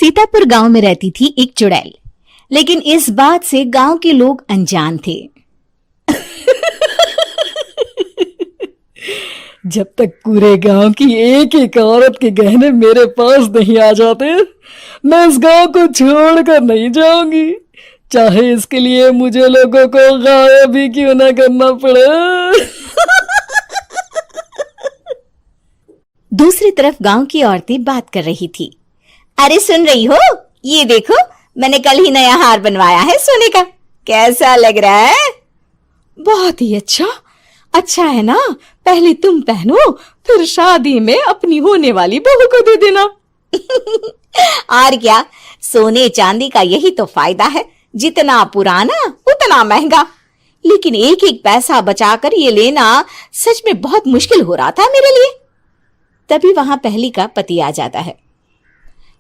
सीतापुर गांव में रहती थी एक चुड़ैल, लेकिन इस बात से गांव के लोग अनजान थे। जब तक पूरे गांव की एक एक औरत के गहने मेरे पास नहीं आ जाते, मैं इस गांव को छोड़कर नहीं जाऊंगी, चाहे इसके लिए मुझे लोगों को गायब भी क्यों ना करना पड़े। दूसरी तरफ गांव की औरतें बात कर रही थी। अरे सुन रही हो, ये देखो मैंने कल ही नया हार बनवाया है सोने का, कैसा लग रहा है? बहुत ही अच्छा है ना, पहले तुम पहनो, फिर शादी में अपनी होने वाली बहू को दे देना। और क्या, सोने चांदी का यही तो फायदा है, जितना पुराना उतना महंगा। लेकिन एक एक पैसा बचाकर ये लेना सच में बहुत मुश्किल हो रहा था मेरे लिए। तभी वहां पहली का पति आ जाता है।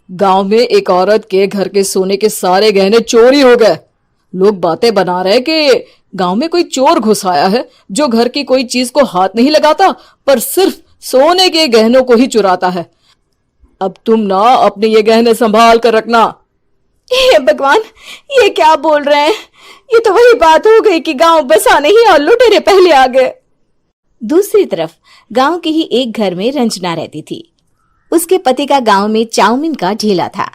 गांव में एक औरत के घर के सोने के सारे गहने चोरी हो गए। लोग बातें बना रहे कि गांव में कोई चोर घुस आया है जो घर की कोई चीज को हाथ नहीं लगाता, पर सिर्फ सोने के गहनों को ही चुराता है। अब तुम ना अपने ये गहने संभाल कर रखना। हे भगवान, ये क्या बोल रहे हैं? ये तो वही बात हो गई कि गांव बसा नहीं और लुटेरे पहले आ गए। दूसरी तरफ गांव के ही एक घर में रंजना रहती थी। उसके पति का गांव में चाउमीन का ठेला था।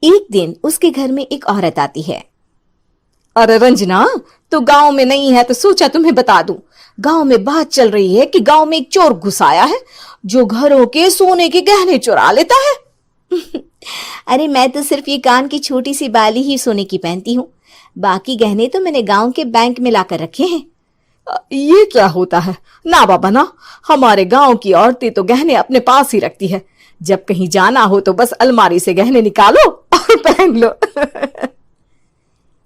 एक दिन उसके घर में एक औरत आती है। अरे रंजना, तू गांव में नहीं है तो सोचा तुम्हें बता दूं। गांव में बात चल रही है कि गांव में एक चोर घुस आया है जो घरों के सोने के गहने चुरा लेता है। अरे मैं तो सिर्फ ये कान की छोटी सी बाली ही सोने की पहनती हूँ, बाकी गहने तो मैंने गांव के बैंक में लाकर रखे हैं। ये क्या होता है? ना बाबा ना, हमारे गांव की औरतें तो गहने अपने पास ही रखती है। जब कहीं जाना हो तो बस अलमारी से गहने निकालो और पहन लो।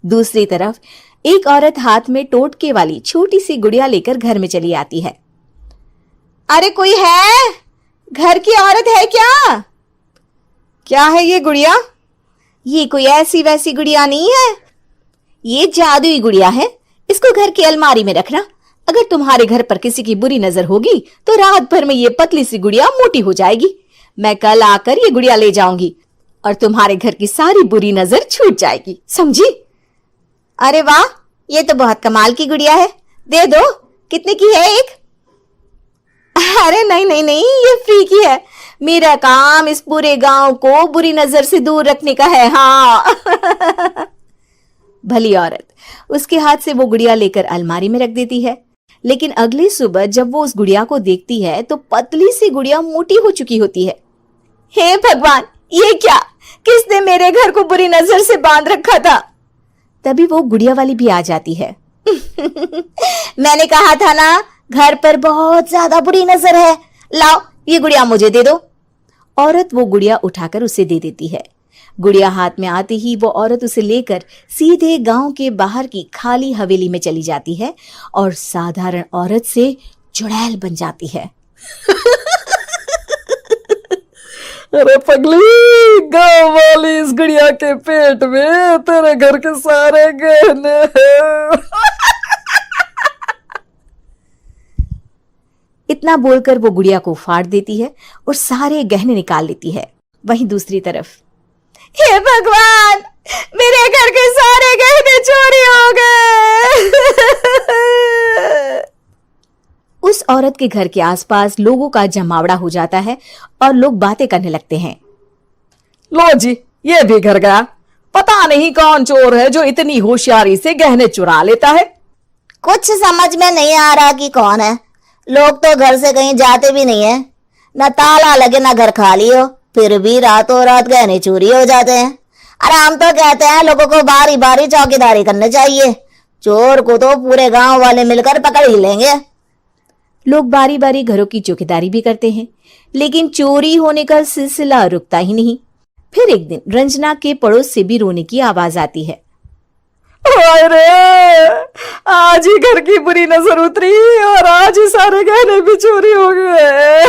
दूसरी तरफ एक औरत हाथ में टोटके वाली छोटी सी गुड़िया लेकर घर में चली आती है। अरे कोई है? घर की औरत है क्या? क्या है ये गुड़िया? ये कोई ऐसी वैसी गुड़िया नहीं है, ये जादुई गुड़िया है। इसको घर की अलमारी में रखना। अगर तुम्हारे घर पर किसी की बुरी नजर होगी तो रात भर में ये पतली सी गुड़िया मोटी हो जाएगी। मैं कल आकर ये गुड़िया ले जाऊंगी और तुम्हारे घर की सारी बुरी नजर छूट जाएगी, समझी? अरे वाह, ये तो बहुत कमाल की गुड़िया है, दे दो। कितने की है एक? अरे नहीं नहीं नहीं, ये फ्री की है। मेरा काम इस पूरे गांव को बुरी नजर से दूर रखने का है। हाँ। भली औरत उसके हाथ से वो गुड़िया लेकर अलमारी में रख देती है। लेकिन अगली सुबह जब वो उस गुड़िया को देखती है तो पतली सी गुड़िया मोटी हो चुकी होती है। हे भगवान, ये क्या? किसने मेरे घर को बुरी नजर से बांध रखा था? तभी वो गुड़िया वाली भी आ जाती है। मैंने कहा था ना, घर पर बहुत ज्यादा बुरी नजर है, लाओ ये गुड़िया मुझे दे दो। औरत वो गुड़िया उठाकर उसे दे देती है। गुड़िया हाथ में आते ही वो औरत उसे लेकर सीधे गांव के बाहर की खाली हवेली में चली जाती है और साधारण औरत से चुड़ैल बन जाती है। अरे पगली, गांव वाली इस गुड़िया के पेट में तेरे घर के सारे गहने हैं। इतना बोलकर वो गुड़िया को फाड़ देती है और सारे गहने निकाल लेती है। वहीं दूसरी तरफ, हे भगवान, मेरे घर के सारे गहने चोरी हो गए। उस औरत के घर के आसपास लोगों का जमावड़ा हो जाता है और लोग बातें करने लगते हैं। लो जी, ये भी घर गया। पता नहीं कौन चोर है जो इतनी होशियारी से गहने चुरा लेता है। कुछ समझ में नहीं आ रहा कि कौन है। लोग तो घर से कहीं जाते भी नहीं है, न ताला लगे न घर खाली हो, फिर भी रातों रात गहने चोरी हो जाते हैं। अरे हम तो कहते हैं लोगों को बारी बारी चौकीदारी करनी चाहिए, चोर को तो पूरे गांव वाले मिलकर पकड़ ही लेंगे। लोग बारी बारी घरों की चौकीदारी भी करते हैं, लेकिन चोरी होने का सिलसिला रुकता ही नहीं। फिर एक दिन रंजना के पड़ोस से भी रोने की आवाज आती है। अरे आज ही घर की बुरी नजर उतरी और आज ही सारे गहने भी चोरी हो गए।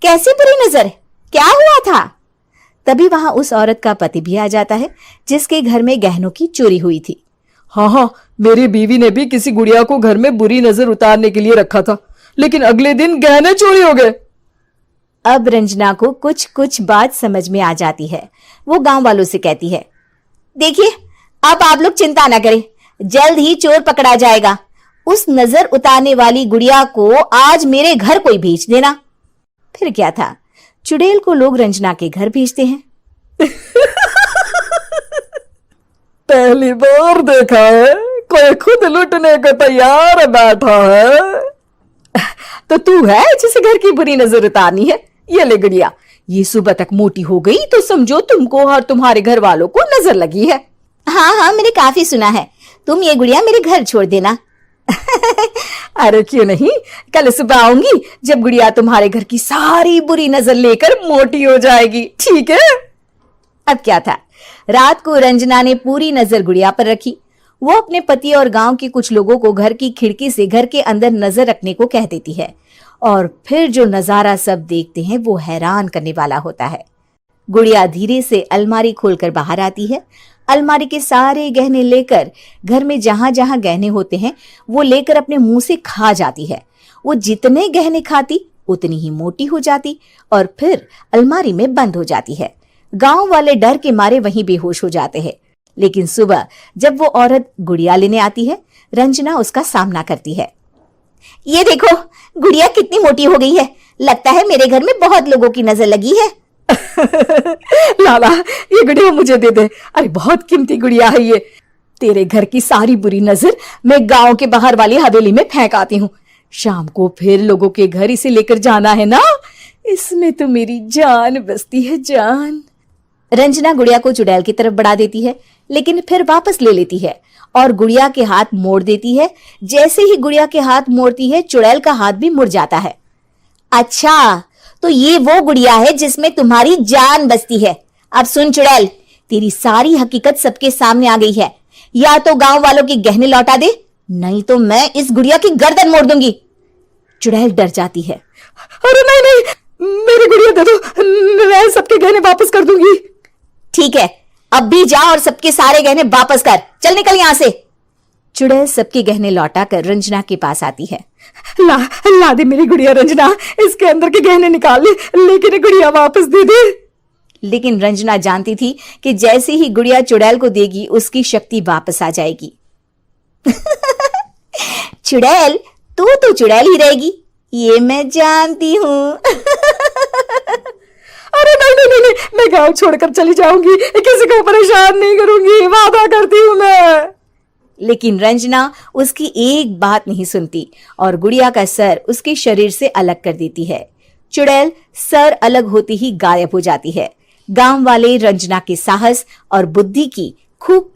कैसी बुरी नजर? क्या हुआ था? तभी वहां उस औरत का पति भी आ जाता है जिसके घर में गहनों की चोरी हुई थी। हाँ, मेरी बीवी ने भी किसी गुड़िया को घर में बुरी नजर उतारने के लिए रखा था, लेकिन अगले दिन गहने चोरी हो गए। अब रंजना को कुछ कुछ बात समझ में आ जाती है। वो गांव वालों से कहती है, देखिए अब आप लोग चिंता ना करें, जल्द ही चोर पकड़ा जाएगा। उस नजर उतारने वाली गुड़िया को आज मेरे घर कोई भेज देना। फिर क्या था, चुड़ैल को लोग रंजना के घर भेजते हैं। पहली बार देखा है कोई खुद लुटने को तैयार बैठा है। तो तू है जिसे घर की बुरी नजर उतारनी है? ये ले गुड़िया, ये सुबह तक मोटी हो गई तो समझो तुमको और तुम्हारे घर वालों को नजर लगी है। हाँ हाँ, मैंने काफी सुना है। तुम ये गुड़िया मेरे घर छोड़ देना। अरे क्यों नहीं, कल सुबह आऊंगी जब गुड़िया तुम्हारे घर की सारी बुरी नजर लेकर मोटी हो जाएगी, ठीक है? अब क्या था, रात को रंजना ने पूरी नजर गुड़िया पर रखी। वो अपने पति और गांव के कुछ लोगों को घर की खिड़की से घर के अंदर नजर रखने को कह देती है, और फिर जो नजारा सब देखते हैं वो हैरान करने वाला होता है। गुड़िया धीरे से अलमारी खोलकर बाहर आती है। अलमारी के सारे गहने लेकर घर में जहां जहां गहने होते हैं वो लेकर अपने मुंह से खा जाती है। वो जितने गहने खाती उतनी ही मोटी हो जाती और फिर अलमारी में बंद हो जाती है। गांव वाले डर के मारे वहीं बेहोश हो जाते हैं। लेकिन सुबह जब वो औरत गुड़िया लेने आती है, रंजना उसका सामना करती है। ये देखो गुड़िया कितनी मोटी हो गई है, लगता है मेरे घर में बहुत लोगों की नजर लगी है। लाला ये गुड़िया मुझे दे दे, अरे बहुत कीमती गुड़िया है ये। तेरे घर की सारी बुरी नजर मैं गांव के बाहर वाली हवेली में फेंक आती हूँ। शाम को फिर लोगों के घर इसे लेकर जाना है ना, इसमें तो मेरी जान बसती है, जान। रंजना गुड़िया को चुड़ैल की तरफ बढ़ा देती है, लेकिन फिर वापस ले लेती है और गुड़िया के हाथ मोड़ देती है। जैसे ही गुड़िया के हाथ मोड़ती है, चुड़ैल का हाथ भी मुड़ जाता है। अच्छा, तो ये वो गुड़िया है जिसमें तुम्हारी जान बसती है। अब सुन चुड़ैल, तेरी सारी हकीकत सबके सामने आ गई है। या तो गांव वालों के गहने लौटा दे, नहीं तो मैं इस गुड़िया की गर्दन मोड़ दूंगी। चुड़ैल डर जाती है। अरे नहीं नहीं, मेरी गुड़िया दे दो, मैं सबके गहने वापस कर दूंगी। ठीक है, अब भी जा और सबके सारे गहने वापस कर। चल निकल यहां से। चुड़ैल सबके गहने लौटाकर रंजना के पास आती है। ला दे मेरी गुड़िया रंजना, इसके अंदर के गहने निकाल ले, लेकिन ये गुड़िया वापस दे दे। लेकिन रंजना जानती थी कि जैसे ही गुड़िया चुड़ैल को देगी उसकी शक्ति वापस आ जाएगी। चुड़ैल, तू तो चुड़ैल ही रहेगी, ये मैं जानती हूँ। अरे नहीं नहीं नहीं, मैं गांव छोड़कर चली जाऊंगी, किसी को परेशान नहीं करूंगी, वादा करती हूँ मैं। लेकिन रंजना उसकी एक बात नहीं सुनती और गुड़िया का सर उसके शरीर से अलग कर देती है। चुड़ैल सर अलग होते ही गायब हो जाती है। गांव वाले रंजना के साहस और बुद्धि की खूब